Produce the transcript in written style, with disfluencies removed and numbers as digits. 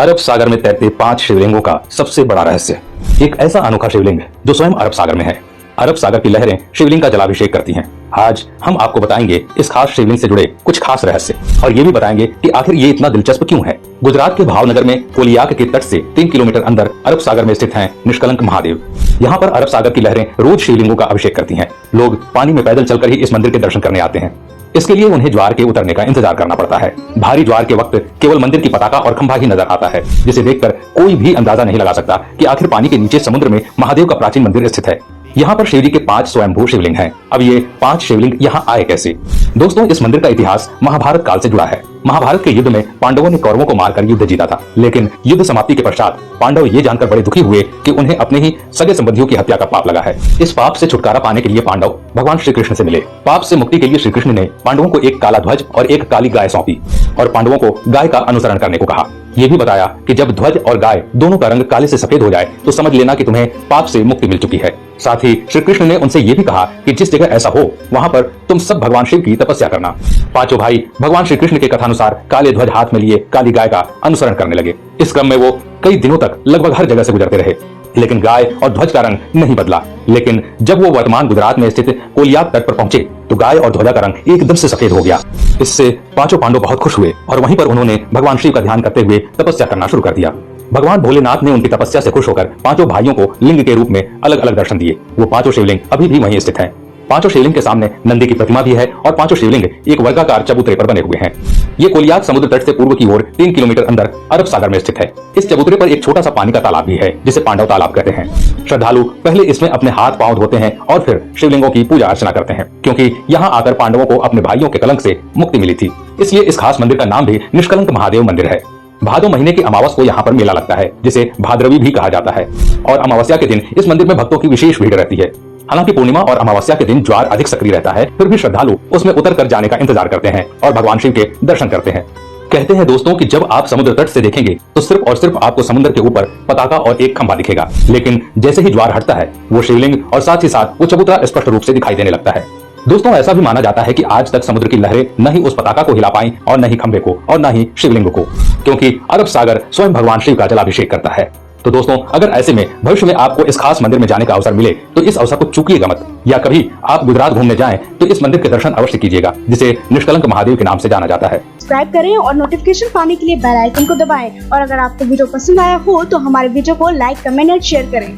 अरब सागर में तैरते 5 शिवलिंगों का सबसे बड़ा रहस्य। एक ऐसा अनोखा शिवलिंग जो स्वयं अरब सागर में है। अरब सागर की लहरें शिवलिंग का जलाभिषेक करती हैं। आज हम आपको बताएंगे इस खास शिवलिंग से जुड़े कुछ खास रहस्य और ये भी बताएंगे कि आखिर ये इतना दिलचस्प क्यों है। गुजरात के भावनगर में कोलियाक के तट से 3 किलोमीटर अंदर अरब सागर में स्थित हैं निष्कलंक महादेव। यहाँ पर अरब सागर की लहरें रोज शिवलिंगों का अभिषेक करती हैं। लोग पानी में पैदल चलकर ही इस मंदिर के दर्शन करने आते हैं। इसके लिए उन्हें ज्वार के उतरने का इंतजार करना पड़ता है। भारी ज्वार के वक्त केवल मंदिर की पताका और खंभा ही नजर आता है, जिसे देखकर कोई भी अंदाजा नहीं लगा सकता कि आखिर पानी के नीचे समुद्र में महादेव का प्राचीन मंदिर स्थित है। यहाँ पर शिवजी के 5 स्वयंभू शिवलिंग हैं। अब ये 5 शिवलिंग यहाँ आए कैसे? दोस्तों, इस मंदिर का इतिहास महाभारत काल से जुड़ा है। महाभारत के युद्ध में पांडवों ने कौरवों को मारकर युद्ध जीता था, लेकिन युद्ध समाप्ति के पश्चात पांडव ये जानकर बड़े दुखी हुए कि उन्हें अपने ही सगे संबंधियों की हत्या का पाप लगा है। इस पाप से छुटकारा पाने के लिए पांडव भगवान श्री कृष्ण से मिले। पाप से मुक्ति के लिए श्री कृष्ण ने पांडवों को एक काला ध्वज और एक काली गाय सौंपी और पांडवों को गाय का अनुसरण करने को कहा। ये भी बताया कि जब ध्वज और गाय दोनों का रंग काले से सफेद हो जाए तो समझ लेना कि तुम्हें पाप से मुक्ति मिल चुकी है। साथ ही श्री कृष्ण ने उनसे ये भी कहा कि जिस जगह ऐसा हो वहां पर तुम सब भगवान शिव की तपस्या करना। पांचों भाई भगवान श्री कृष्ण के कथानुसार काले ध्वज हाथ में लिए काली गाय का अनुसरण करने लगे। इस क्रम में वो कई दिनों तक लगभग हर जगह से गुजरते रहे, लेकिन गाय और ध्वज का रंग नहीं बदला। लेकिन जब वो वर्तमान गुजरात में स्थित कोलियाक तट पर पहुंचे तो गाय और ध्वजा का रंग एकदम से सफेद हो गया। इससे पांचों पांडव बहुत खुश हुए और वहीं पर उन्होंने भगवान शिव का ध्यान करते हुए तपस्या करना शुरू कर दिया। भगवान भोलेनाथ ने उनकी तपस्या से खुश होकर पांचों भाइयों को लिंग के रूप में अलग अलग दर्शन दिए। वो पांचों शिवलिंग अभी भी वहीं स्थित हैं। पांचों शिवलिंग के सामने नंदी की प्रतिमा भी है और पांचों शिवलिंग एक वर्गाकार चबूतरे पर बने हुए हैं। ये कोलियाक समुद्र तट से पूर्व की ओर 3 किलोमीटर अंदर अरब सागर में स्थित है। इस चबूतरे पर एक छोटा सा पानी का तालाब भी है, जिसे पांडव तालाब कहते हैं। श्रद्धालु पहले इसमें अपने हाथ पांव धोते हैं और फिर शिवलिंगों की पूजा अर्चना करते हैं, क्योंकि यहाँ आकर पांडवों को अपने भाइयों के कलंक से मुक्ति मिली थी। इसलिए इस खास मंदिर का नाम भी निष्कलंक महादेव मंदिर है। भादो महीने की अमावस को यहाँ पर मेला लगता है, जिसे भाद्रवी भी कहा जाता है, और अमावस्या के दिन इस मंदिर में भक्तों की विशेष भीड़ रहती है। हालांकि पूर्णिमा और अमावस्या के दिन ज्वार अधिक सक्रिय रहता है, फिर भी श्रद्धालु उसमें उतर कर जाने का इंतजार करते हैं और भगवान शिव के दर्शन करते हैं। कहते हैं दोस्तों कि जब आप समुद्र तट से देखेंगे तो सिर्फ और सिर्फ आपको समुद्र के ऊपर पताका और एक खंभा दिखेगा, लेकिन जैसे ही ज्वार हटता है वो शिवलिंग और साथ ही साथ वो चबूतरा स्पष्ट रूप से दिखाई देने लगता है। दोस्तों, ऐसा भी माना जाता है कि आज तक समुद्र की लहरें न ही उस पताका को हिला पाई और न ही खंभे को और न ही शिवलिंग को, क्योंकि अरब सागर स्वयं भगवान शिव का जलाभिषेक करता है। तो दोस्तों, अगर ऐसे में भविष्य में आपको इस खास मंदिर में जाने का अवसर मिले तो इस अवसर को चूकिएगा मत, या कभी आप गुजरात घूमने जाएं तो इस मंदिर के दर्शन अवश्य कीजिएगा, जिसे निष्कलंक महादेव के नाम से जाना जाता है। सब्सक्राइब करें और नोटिफिकेशन पाने के लिए बेल आइकन को दबाएं, और अगर आपको वीडियो पसंद आया हो तो हमारे वीडियो को लाइक, कमेंट और शेयर करें।